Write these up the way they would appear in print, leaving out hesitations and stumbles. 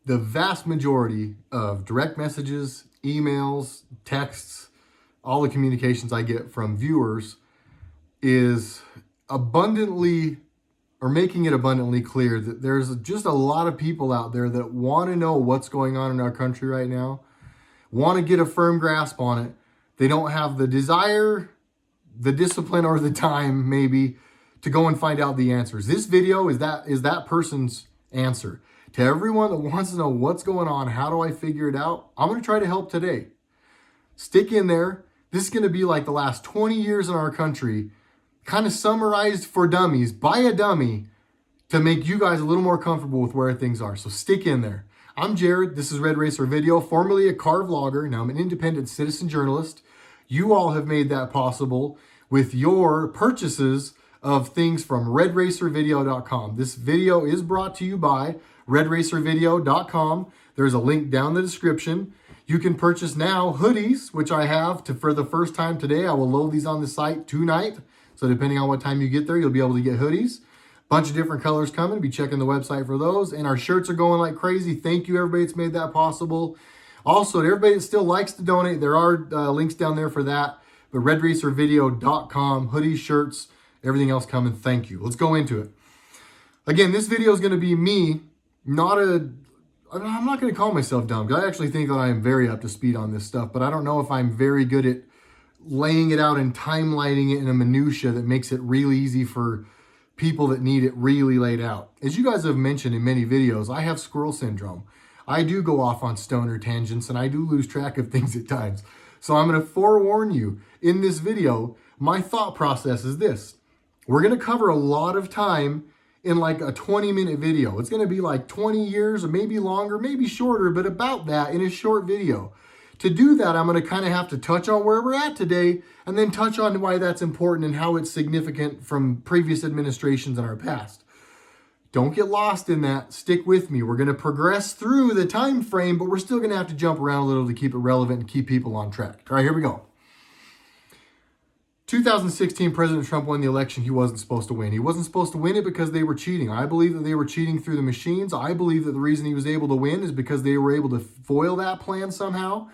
the vast majority of direct messages, emails, texts, all the communications I get from viewers is abundantly, or making it abundantly clear that there's just a lot of people out there that want to know what's going on in our country right now, want to get a firm grasp on it. They don't have the desire, the discipline, or the time maybe to go and find out the answers. This video is that person's answer. To everyone that wants to know what's going on, how do I figure it out? I'm going to try to help today. Stick in there. This is going to be like the last 20 years in our country, kind of summarized for dummies by a dummy to make you guys a little more comfortable with where things are. So stick in there. I'm Jared. This is RedRacer Video, formerly a car vlogger. Now I'm an independent citizen journalist. You all have made that possible with your purchases of things from RedRacerVideo.com. This video is brought to you by RedRacerVideo.com. There's a link down in the description. You can purchase now hoodies, which I have for the first time today. I will load these on the site tonight. So depending on what time you get there, you'll be able to get hoodies. Bunch of different colors coming. Be checking the website for those. And our shirts are going like crazy. Thank you, everybody that's made that possible. Also, to everybody that still likes to donate, there are links down there for that. But RedRacerVideo.com, hoodies, shirts, everything else coming. Thank you. Let's go into it. Again, this video is going to be me, I'm not going to call myself dumb, because I actually think that I am very up to speed on this stuff, but I don't know if I'm very good at laying it out and timelining it in a minutia that makes it really easy for people that need it really laid out. As you guys have mentioned in many videos, I have squirrel syndrome. I do go off on stoner tangents and I do lose track of things at times. So I'm going to forewarn you in this video, my thought process is this. We're going to cover a lot of time in like a 20-minute video. It's going to be like 20 years or maybe longer, maybe shorter, but about that in a short video. To do that, I'm going to kind of have to touch on where we're at today and then touch on why that's important and how it's significant from previous administrations in our past. Don't get lost in that. Stick with me. We're going to progress through the time frame, but we're still going to have to jump around a little to keep it relevant and keep people on track. All right, here we go. 2016, President Trump won the election he wasn't supposed to win. He wasn't supposed to win it because they were cheating. I believe that they were cheating through the machines. I believe that the reason he was able to win is because they were able to foil that plan somehow.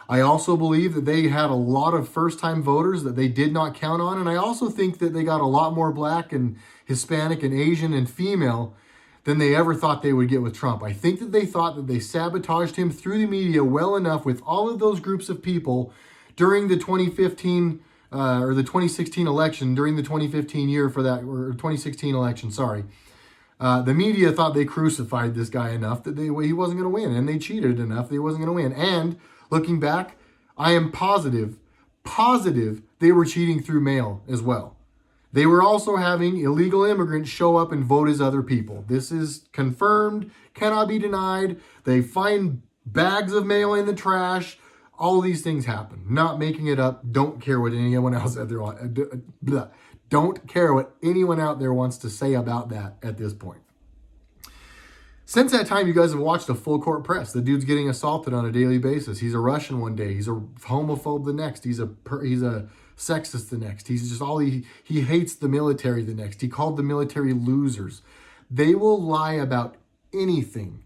I also believe that they had a lot of first-time voters that they did not count on. And I also think that they got a lot more black and Hispanic and Asian and female than they ever thought they would get with Trump. I think that they thought that they sabotaged him through the media well enough with all of those groups of people during the 2015 or the 2016 election, during the 2015 year for that, or 2016 election, sorry. The media thought they crucified this guy enough that he wasn't going to win, and they cheated enough that he wasn't going to win. And looking back, I am positive they were cheating through mail as well. They were also having illegal immigrants show up and vote as other people. This is confirmed, cannot be denied. They find bags of mail in the trash. All these things happen. Not making it up. Don't care what anyone else out there don't care what anyone out there wants to say about that at this point. Since that time, you guys have watched a full court press. The dude's getting assaulted on a daily basis. He's a Russian one day. He's a homophobe the next. He's a sexist the next. He's just he hates the military the next. He called the military losers. They will lie about anything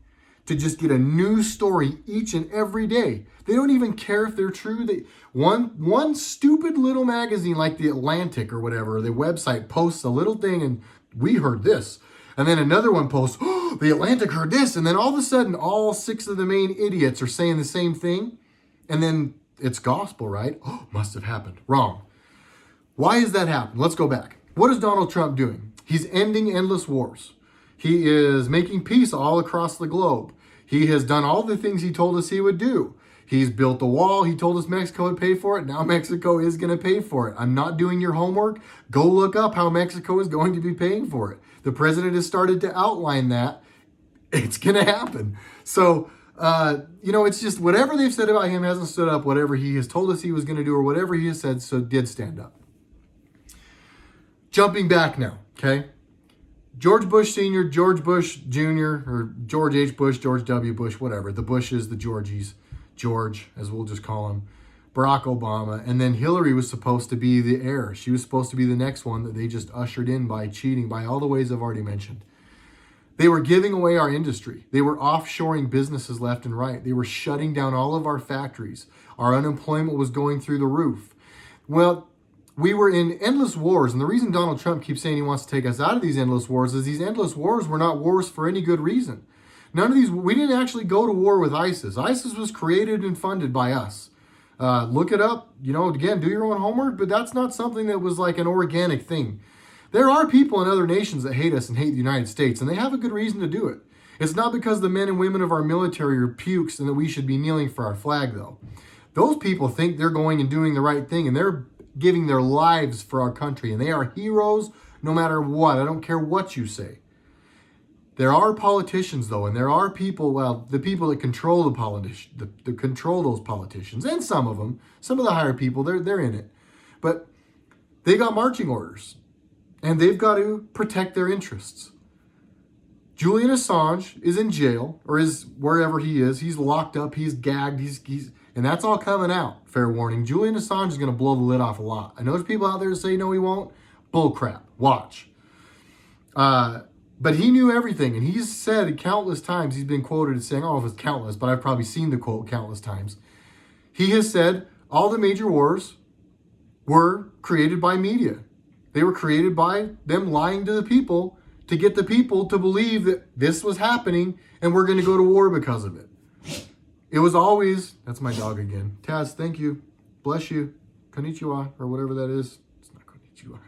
to just get a new story each and every day. They don't even care if they're true. One stupid little magazine like The Atlantic or whatever, or the website posts a little thing and we heard this. And then another one posts, oh, The Atlantic heard this. And then all of a sudden, all 6 of the main idiots are saying the same thing. And then it's gospel, right? Oh, must have happened. Wrong. Why is that happening? Let's go back. What is Donald Trump doing? He's ending endless wars. He is making peace all across the globe. He has done all the things he told us he would do. He's built the wall. He told us Mexico would pay for it. Now Mexico is going to pay for it. I'm not doing your homework. Go look up how Mexico is going to be paying for it. The president has started to outline that. It's going to happen. So, it's just whatever they've said about him hasn't stood up. Whatever he has told us he was going to do or whatever he has said, so did stand up. Jumping back now, okay? George Bush Sr., George Bush Jr., or George H. Bush, George W. Bush, whatever. The Bushes, the Georgies, George, as we'll just call him, Barack Obama, and then Hillary was supposed to be the heir. She was supposed to be the next one that they just ushered in by cheating, by all the ways I've already mentioned. They were giving away our industry. They were offshoring businesses left and right. They were shutting down all of our factories. Our unemployment was going through the roof. Well, we were in endless wars. And the reason Donald Trump keeps saying he wants to take us out of these endless wars is these endless wars were not wars for any good reason. None of these, we didn't actually go to war with ISIS. ISIS was created and funded by us. Look it up, again, do your own homework, but that's not something that was like an organic thing. There are people in other nations that hate us and hate the United States, and they have a good reason to do it. It's not because the men and women of our military are pukes and that we should be kneeling for our flag, though. Those people think they're going and doing the right thing, and they're giving their lives for our country, and they are heroes no matter what. I don't care what you say. There are politicians, though, and there are people, the people that control that control those politicians, and some of the higher people, they're in it. But they got marching orders, and they've got to protect their interests. Julian Assange is in jail, or is wherever he is. He's locked up, he's gagged, and that's all coming out. Fair warning. Julian Assange is going to blow the lid off a lot. I know there's people out there that say, no, he won't. Bull crap. Watch. But he knew everything, and he's said countless times, he's been quoted as saying, I don't know if it's countless, but I've probably seen the quote countless times. He has said all the major wars were created by media. They were created by them lying to the people to get the people to believe that this was happening and we're going to go to war because of it. It was always, that's my dog again. Taz, thank you. Bless you. Konnichiwa, or whatever that is. It's not konnichiwa.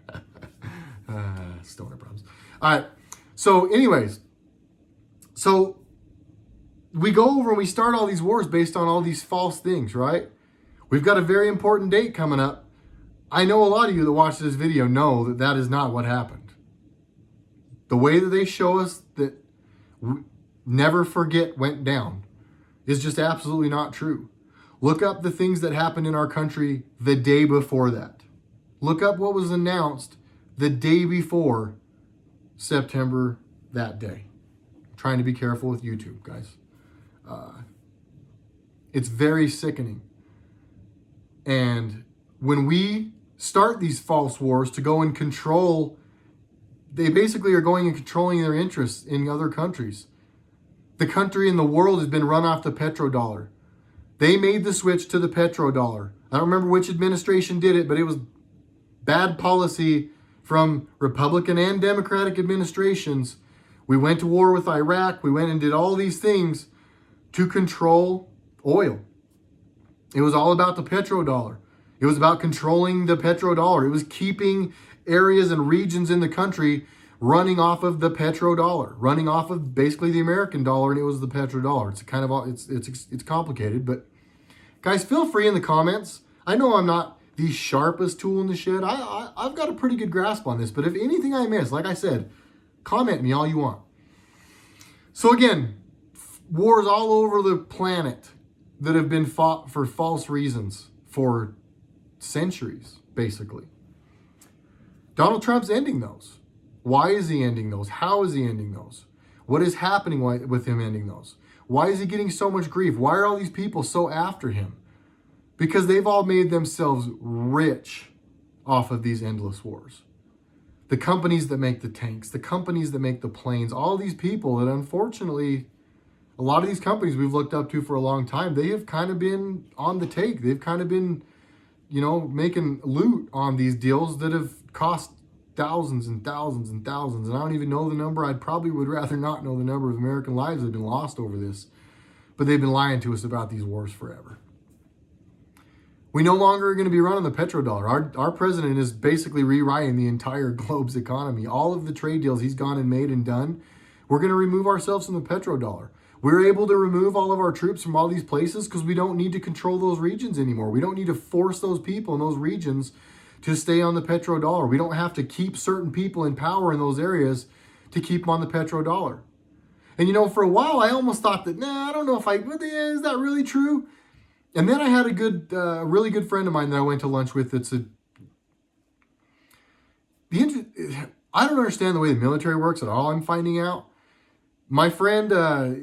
Stoner problems. All right. So anyways, we go over and we start all these wars based on all these false things, right? We've got a very important date coming up. I know a lot of you that watch this video know that that is not what happened. The way that they show us that never forget went down is just absolutely not true. Look up the things that happened in our country the day before that. Look up what was announced the day before September that day. I'm trying to be careful with YouTube, guys. It's very sickening. And when we start these false wars to go and control, they basically are going and controlling their interests in other countries. The country and the world has been run off the petrodollar. They made the switch to the petrodollar. I don't remember which administration did it, but it was bad policy from Republican and Democratic administrations. We went to war with Iraq. We went and did all these things to control oil. It was all about the petrodollar. It was about controlling the petrodollar. It was keeping areas and regions in the country running off of the petrodollar, running off of basically the American dollar, and it was the petrodollar. It's kind of it's complicated, but guys, feel free in the comments. I know I'm not the sharpest tool in the shed. I've got a pretty good grasp on this, but if anything I miss, like I said, comment me all you want. So again, wars all over the planet that have been fought for false reasons for centuries, basically. Donald Trump's ending those. Why is he ending those? How is he ending those? What is happening with him ending those? Why is he getting so much grief? Why are all these people so after him? Because they've all made themselves rich off of these endless wars. The companies that make the tanks, the companies that make the planes, all these people that unfortunately, a lot of these companies we've looked up to for a long time, they have kind of been on the take. They've kind of been, making loot on these deals that have cost thousands and thousands and thousands. And I don't even know the number. I probably would rather not know the number of American lives that have been lost over this. But they've been lying to us about these wars forever. We no longer are going to be running the petrodollar. Our president is basically rewriting the entire globe's economy. All of the trade deals he's gone and made and done, we're going to remove ourselves from the petrodollar. We're able to remove all of our troops from all these places because we don't need to control those regions anymore. We don't need to force those people in those regions to stay on the petrodollar. We don't have to keep certain people in power in those areas to keep them on the petrodollar. And for a while, I almost thought that, I don't know is that really true? And then I had a really good friend of mine that I went to lunch with that said, I don't understand the way the military works at all, I'm finding out. My friend,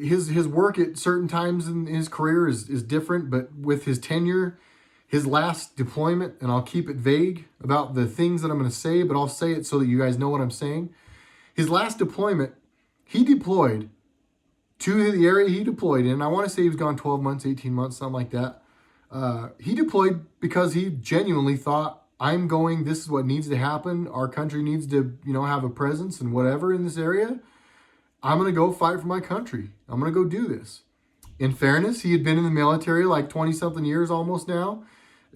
his work at certain times in his career is different, but with his tenure, his last deployment, and I'll keep it vague about the things that I'm going to say, but I'll say it so that you guys know what I'm saying. His last deployment, he deployed to the area he deployed in. I want to say he was gone 12 months, 18 months, something like that. He deployed because he genuinely thought, I'm going, this is what needs to happen. Our country needs to, have a presence and whatever in this area. I'm going to go fight for my country. I'm going to go do this. In fairness, he had been in the military like 20-something years almost now.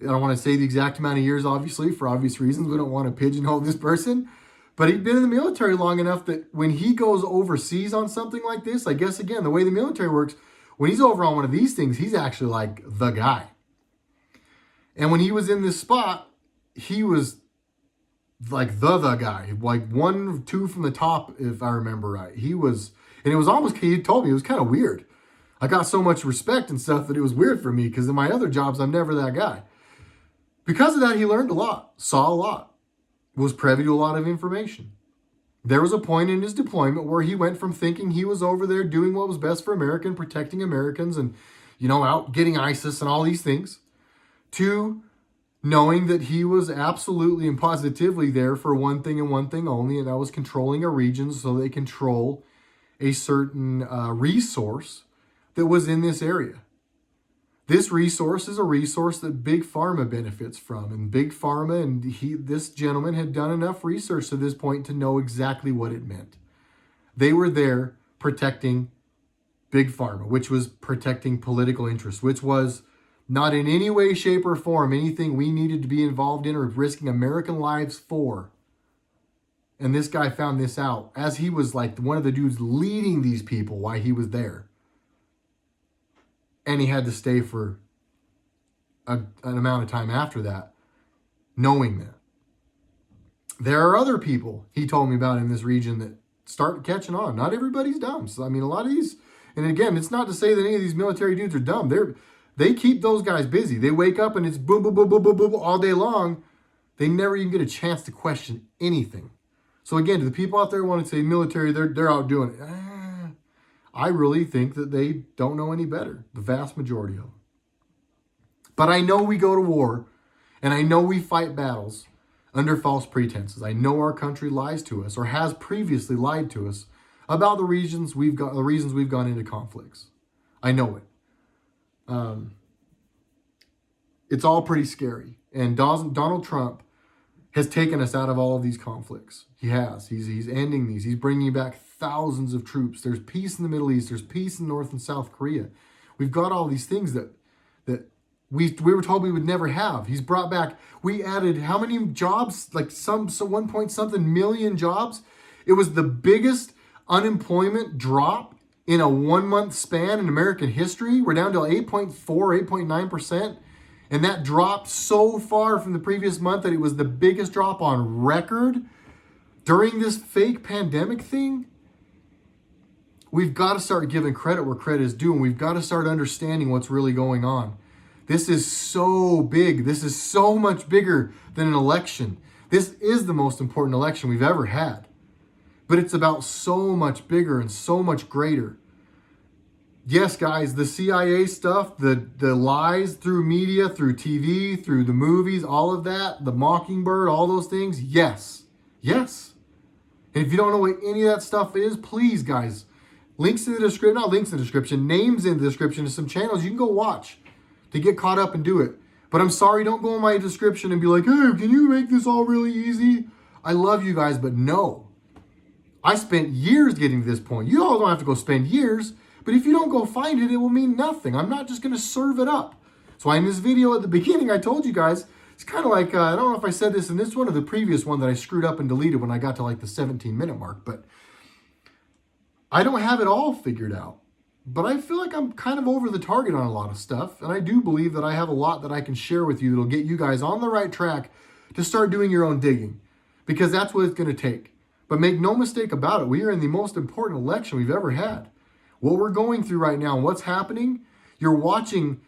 I don't want to say the exact amount of years, obviously, for obvious reasons. We don't want to pigeonhole this person. But he'd been in the military long enough that when he goes overseas on something like this, I guess, again, the way the military works, when he's over on one of these things, he's actually like the guy. And when he was in this spot, he was like the guy, like 1 or 2 from the top, if I remember right. He was, and it was almost, he told me, it was kind of weird. I got so much respect and stuff that it was weird for me because in my other jobs, I'm never that guy. Because of that, he learned a lot, saw a lot, was privy to a lot of information. There was a point in his deployment where he went from thinking he was over there doing what was best for America and protecting Americans and, out getting ISIS and all these things, to knowing that he was absolutely and positively there for one thing and one thing only, and that was controlling a region so they control a certain resource that was in this area. This resource is a resource that Big Pharma benefits from. And Big Pharma and this gentleman had done enough research to this point to know exactly what it meant. They were there protecting Big Pharma, which was protecting political interests, which was not in any way, shape, or form anything we needed to be involved in or risking American lives for. And this guy found this out as he was like one of the dudes leading these people while he was there. And he had to stay for an amount of time after that, knowing that. There are other people he told me about in this region that start catching on. Not everybody's dumb. So, a lot of these, and again, it's not to say that any of these military dudes are dumb. They keep those guys busy. They wake up and it's boom, boom, boom, boom, boom, boom all day long. They never even get a chance to question anything. So again, to the people out there who want to say military, they're out doing it. I really think that they don't know any better, the vast majority of them. But I know we go to war, and I know we fight battles under false pretenses. I know our country lies to us, or has previously lied to us, about the reasons we've gone into conflicts. I know it. It's all pretty scary. And Donald Trump has taken us out of all of these conflicts. He has. He's ending these. He's bringing back thousands of troops. There's peace in the Middle East. There's peace in North and South Korea. We've got all these things that we were told we would never have. He's brought back. We added how many jobs? Like 1 point something million jobs. It was the biggest unemployment drop in a 1 month span in American history. We're down to 8.4, 8.9%. And that dropped so far from the previous month that it was the biggest drop on record during this fake pandemic thing. We've got to start giving credit where credit is due, and we've got to start understanding what's really going on. This is so big. This is so much bigger than an election. This is the most important election we've ever had. But it's about so much bigger and so much greater. Yes, guys, the CIA stuff, the lies through media, through TV, through the movies, all of that, the Mockingbird, all those things, yes. Yes. And if you don't know what any of that stuff is, please, guys, links in the description, not links in the description, names in the description to some channels you can go watch to get caught up and do it. But I'm sorry, don't go in my description and be like, hey, can you make this all really easy? I love you guys, but no. I spent years getting to this point. You all don't have to go spend years, but if you don't go find it, it will mean nothing. I'm not just going to serve it up. So in this video at the beginning, I told you guys, it's kind of like, I don't know if I said this in this one or the previous one that I screwed up and deleted when I got to like the 17-minute mark, but I don't have it all figured out. But I feel like I'm kind of over the target on a lot of stuff, and I do believe that I have a lot that I can share with you that'll get you guys on the right track to start doing your own digging, because that's what it's going to take. But make no mistake about it, we are in the most important election we've ever had. What we're going through right now and what's happening, you're watching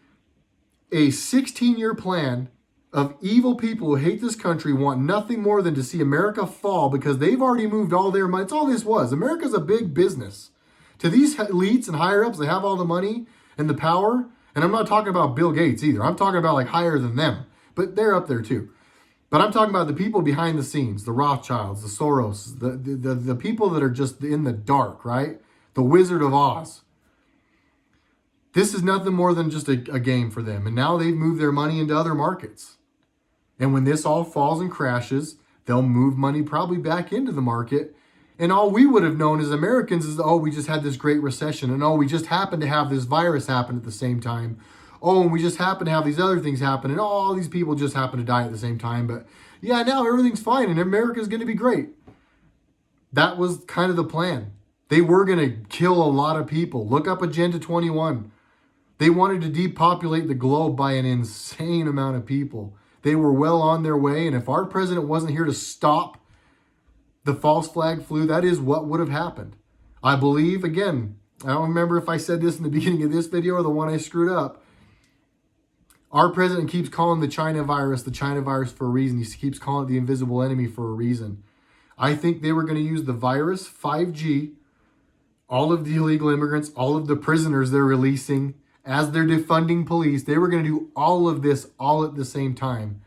a 16-year plan of evil people who hate this country, want nothing more than to see America fall because they've already moved all their money. It's all this was. America's a big business. To these elites and higher-ups, they have all the money and the power. And I'm not talking about Bill Gates either. I'm talking about like higher than them. But they're up there too. But I'm talking about the people behind the scenes, the Rothschilds, the Soros, the people that are just in the dark, right? The Wizard of Oz. This is nothing more than just a game for them. And now they've moved their money into other markets. And when this all falls and crashes, they'll move money probably back into the market. And all we would have known as Americans is, oh, we just had this great recession. And oh, we just happened to have this virus happen at the same time. Oh, and we just happen to have these other things happen. And all these people just happen to die at the same time. But yeah, now everything's fine and America's going to be great. That was kind of the plan. They were going to kill a lot of people. Look up Agenda 21. They wanted to depopulate the globe by an insane amount of people. They were well on their way. And if our president wasn't here to stop the false flag flu, that is what would have happened. I believe, again, I don't remember if I said this in the beginning of this video or the one I screwed up. Our president keeps calling the China virus for a reason. He keeps calling it the invisible enemy for a reason. I think they were going to use the virus, 5G, all of the illegal immigrants, all of the prisoners they're releasing, as they're defunding police. They were going to do all of this all at the same time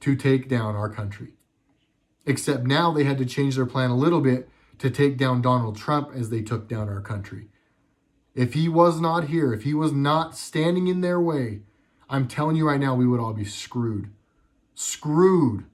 to take down our country. Except now they had to change their plan a little bit to take down Donald Trump as they took down our country. If he was not here, if he was not standing in their way, I'm telling you right now, we would all be screwed. Screwed.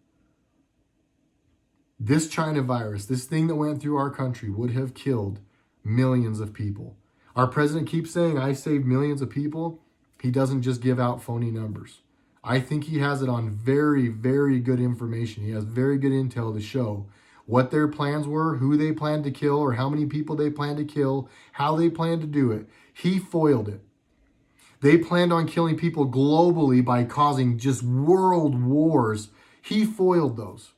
This China virus, this thing that went through our country would have killed millions of people. Our president keeps saying, I saved millions of people. He doesn't just give out phony numbers. I think he has it on very, very good information. He has very good intel to show what their plans were, who they planned to kill, or how many people they planned to kill, how they planned to do it. He foiled it. They planned on killing people globally by causing just world wars. He foiled those.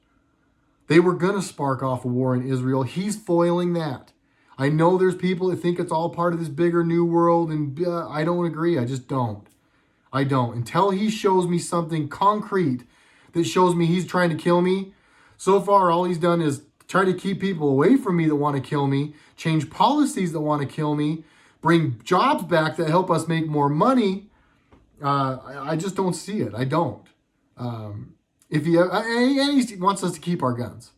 They were going to spark off a war in Israel. He's foiling that. I know there's people that think it's all part of this bigger new world, and I don't agree. I just don't. I don't. Until he shows me something concrete that shows me he's trying to kill me. So far, all he's done is try to keep people away from me that want to kill me, change policies that want to kill me, bring jobs back that help us make more money. I just don't see it. I don't. And he wants us to keep our guns.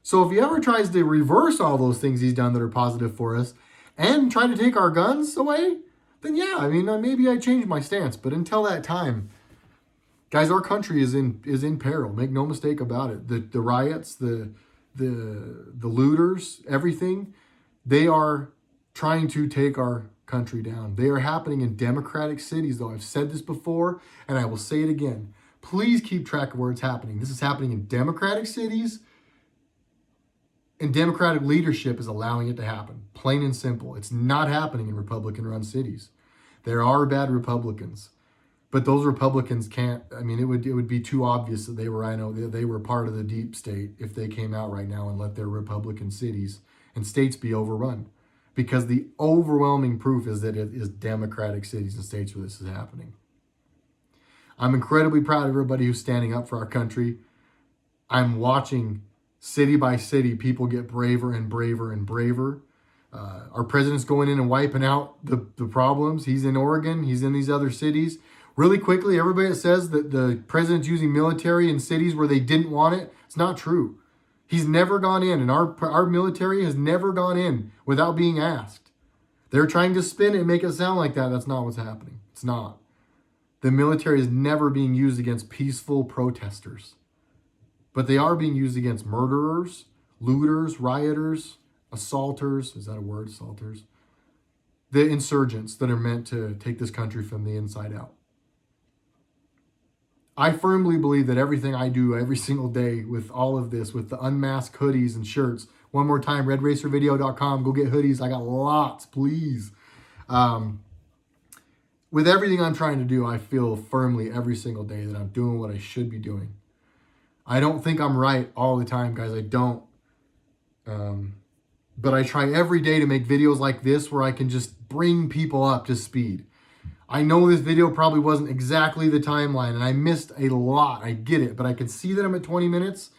So if he ever tries to reverse all those things he's done that are positive for us and try to take our guns away, then yeah, I mean, maybe I change my stance. But until that time, guys, our country is in peril. Make no mistake about it. The riots, the looters, everything, they are trying to take our country down. They are happening in democratic cities, though. I've said this before, and I will say it again. Please keep track of where it's happening. This is happening in democratic cities, and democratic leadership is allowing it to happen. Plain and simple. It's not happening in Republican-run cities. There are bad Republicans, but those Republicans can't. I mean, it would be too obvious that they were part of the deep state if they came out right now and let their Republican cities and states be overrun. Because the overwhelming proof is that it is democratic cities and states where this is happening. I'm incredibly proud of everybody who's standing up for our country. I'm watching city by city people get braver and braver and braver. Our president's going in and wiping out the problems. He's in Oregon. He's in these other cities. Really quickly, everybody that says that the president's using military in cities where they didn't want it, it's not true. He's never gone in, and our military has never gone in without being asked. They're trying to spin it and make it sound like that. That's not what's happening. It's not. The military is never being used against peaceful protesters. But they are being used against murderers, looters, rioters, assaulters. Is that a word? Assaulters. The insurgents that are meant to take this country from the inside out. I firmly believe that everything I do every single day with all of this, with the unmasked hoodies and shirts, one more time, RedRacerVideo.com, go get hoodies. I got lots, please. With everything I'm trying to do, I feel firmly every single day that I'm doing what I should be doing. I don't think I'm right all the time, guys. I don't. But I try every day to make videos like this where I can just bring people up to speed. I know this video probably wasn't exactly the timeline, and I missed a lot. I get it, but I can see that I'm at 20 minutes.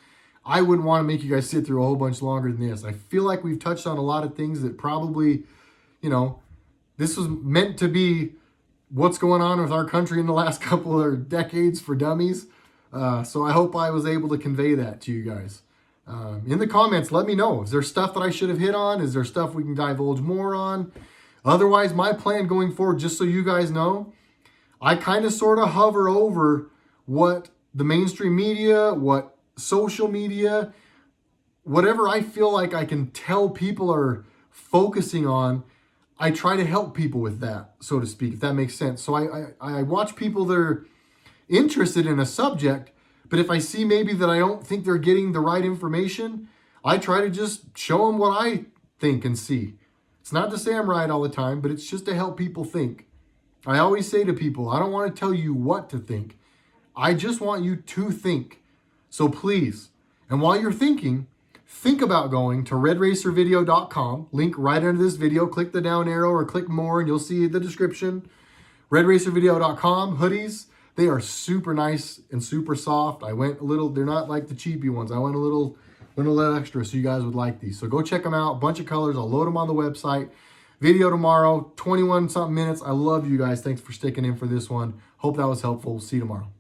I wouldn't want to make you guys sit through a whole bunch longer than this. I feel like we've touched on a lot of things that probably, this was meant to be what's going on with our country in the last couple of decades for dummies. So I hope I was able to convey that to you guys. In the comments, let me know. Is there stuff that I should have hit on? Is there stuff we can divulge more on? Otherwise, my plan going forward, just so you guys know, I kind of sort of hover over what the mainstream media, what social media, whatever I feel like I can tell people are focusing on, I try to help people with that, so to speak, if that makes sense. So I watch people that are interested in a subject, but if I see maybe that I don't think they're getting the right information, I try to just show them what I think and see. It's not to say I'm right all the time, but it's just to help people think. I always say to people, I don't want to tell you what to think. I just want you to think. So please, and while you're thinking, think about going to RedRacerVideo.com, link right under this video, click the down arrow or click more and you'll see the description. RedRacerVideo.com, hoodies, they are super nice and super soft. I went a little, they're not like the cheapy ones. I went a little extra so you guys would like these. So go check them out, bunch of colors. I'll load them on the website. Video tomorrow, 21 something minutes. I love you guys. Thanks for sticking in for this one. Hope that was helpful. See you tomorrow.